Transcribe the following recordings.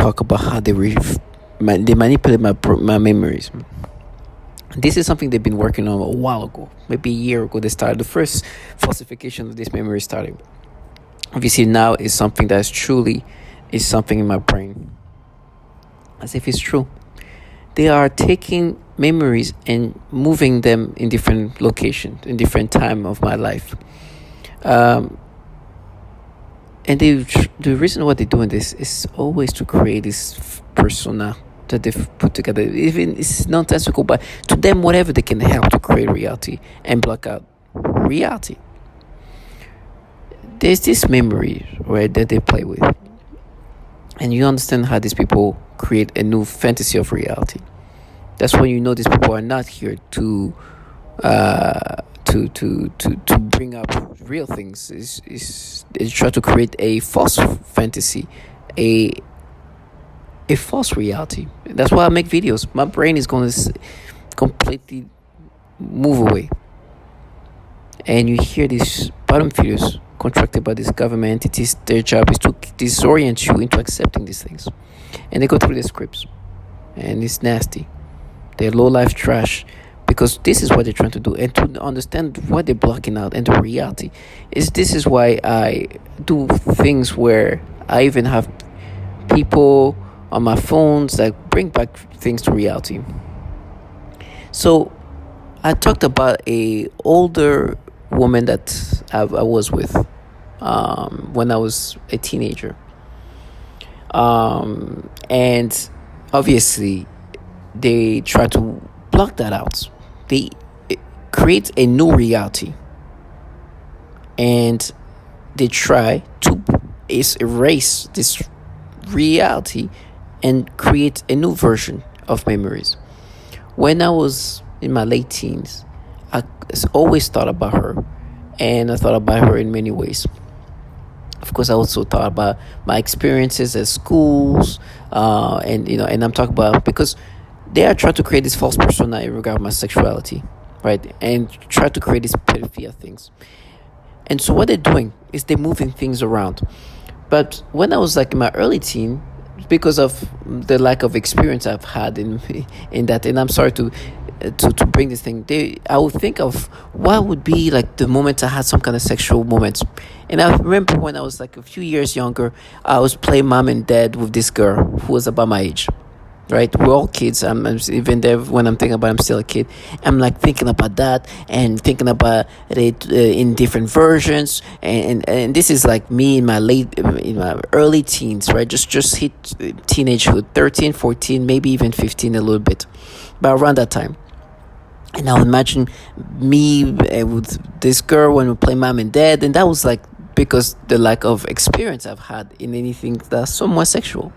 talk about how they manipulate my memories. This is something they've been working on a while ago, maybe a year ago. They started the first falsification of this memory started. Obviously, now is something that's truly is something in my brain, as if it's true. They are taking memories and moving them in different locations, in different time of my life. And the reason why they're doing this is always to create this persona that they've put together. Even it's nonsensical, but to them, whatever they can help to create reality and block out reality. There's this memory, right, that they play with, and you understand how these people create a new fantasy of reality. That's when you know these people are not here to bring up real things. Is try to create a false fantasy, a false reality. That's why I make videos. My brain is going to completely move away, and you hear these bottom feeders contracted by these government entities. Their job is to disorient you into accepting these things, and they go through the scripts, and it's nasty. They're low life trash, because this is what they're trying to do, and to understand what they're blocking out and the reality is. This is why I do things where I even have people on my phones that bring back things to reality. So I talked about a older woman that I was with when I was a teenager, and obviously they try to block that out. They create a new reality, and they try to erase this reality and create a new version of memories. When I was in my late teens, I always thought about her, and I thought about her in many ways. Of course, I also thought about my experiences at schools, and I'm talking about, because they are trying to create this false persona in regard to my sexuality, right? And try to create these pedophilia things. And so what they're doing is they're moving things around. But when I was like in my early teen, because of the lack of experience I've had in that, and I'm sorry to bring this thing, I would think of what would be like the moment I had some kind of sexual moment. And I remember when I was like a few years younger, I was playing mom and dad with this girl who was about my age. Right, we're all kids. I'm even there when I'm thinking about it, I'm still a kid. I'm like thinking about that and thinking about it in different versions, and this is like me in my early teens, right? Just hit teenagehood, 13, 14, maybe even 15 a little bit, but around that time. And I'll imagine me with this girl when we play mom and dad, and that was like because the lack of experience I've had in anything that's somewhat sexual.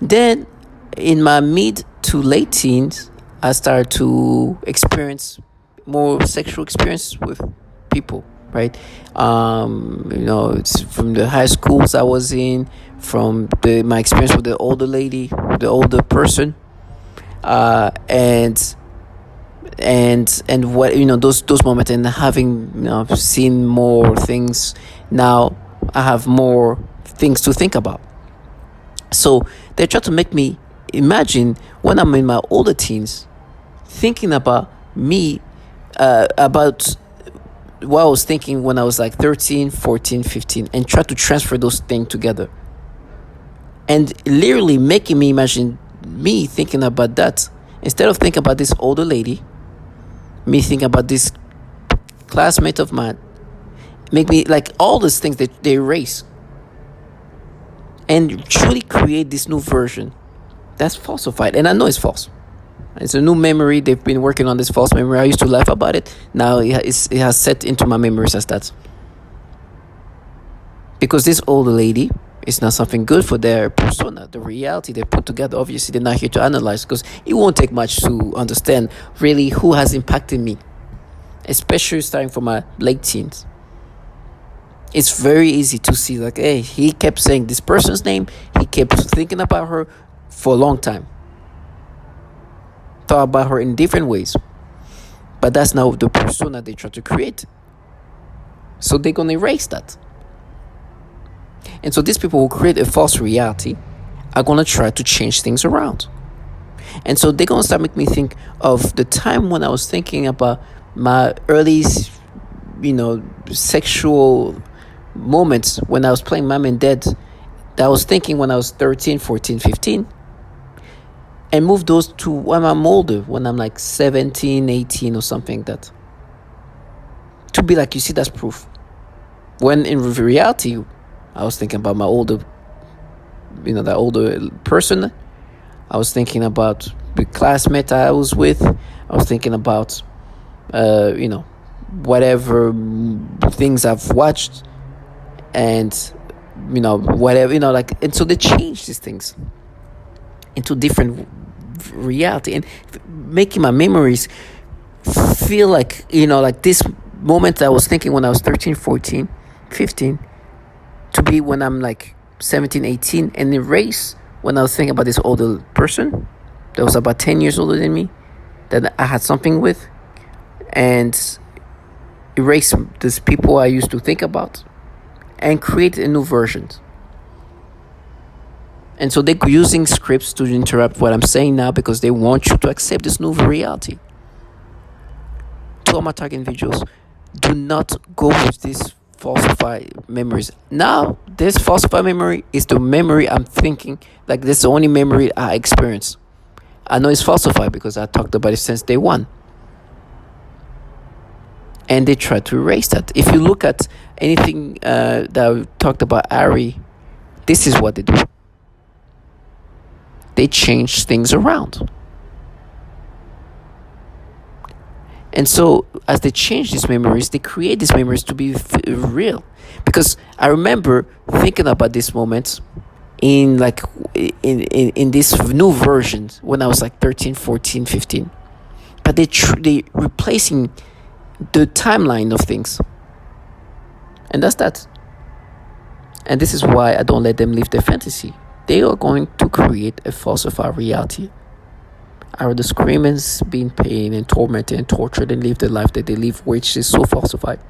Then in my mid to late teens, I started to experience more sexual experience with people, right? It's from the high schools I was in, from my experience with the older lady, the older person, and what, those moments, and having seen more things. Now I have more things to think about. So they try to make me imagine when I'm in my older teens, thinking about me, about what I was thinking when I was like 13, 14, 15, and try to transfer those things together. And literally making me imagine me thinking about that. Instead of thinking about this older lady, me thinking about this classmate of mine, make me like all those things that they erase. And truly create this new version that's falsified. And I know it's false. It's a new memory. They've been working on this false memory. I used to laugh about it. Now it has set into my memories as that. Because this older lady is not something good for their persona, the reality they put together. Obviously, they're not here to analyze, because it won't take much to understand really who has impacted me, especially starting from my late teens. It's very easy to see, like, hey, he kept saying this person's name. He kept thinking about her for a long time. Thought about her in different ways. But that's not the persona they try to create. So they're going to erase that. And so these people will create a false reality are going to try to change things around. And so they're going to start making me think of the time when I was thinking about my early, sexual moments when I was playing mom and dad, that I was thinking when I was 13, 14, 15, and move those to when I'm older, when I'm like 17, 18 or something like that. To be like, you see, that's proof. When in reality, I was thinking about my older, that older person. I was thinking about the classmate I was with. I was thinking about, whatever things I've watched, and whatever, and so they change these things into different reality, and making my memories feel like, like this moment I was thinking when I was 13, 14, 15, to be when I'm like 17, 18, and erase when I was thinking about this older person that was about 10 years older than me, that I had something with, and erase these people I used to think about and create a new version. And so they're using scripts to interrupt what I'm saying now because they want you to accept this new reality. To all my target individuals, do not go with this falsify memories. Now, this falsify memory is the memory I'm thinking, like this is the only memory I experience. I know it's falsified because I talked about it since day one. And they try to erase that. If you look at anything that I talked about Ari, this is what they do. They change things around. And so as they change these memories, they create these memories to be real. Because I remember thinking about this moment in this new version when I was like 13, 14, 15. But they replacing the timeline of things. And that's that. And this is why I don't let them live their fantasy. They are going to create a falsified reality. I would scream and be in pain and tormented and tortured and live the life that they live, which is so falsified.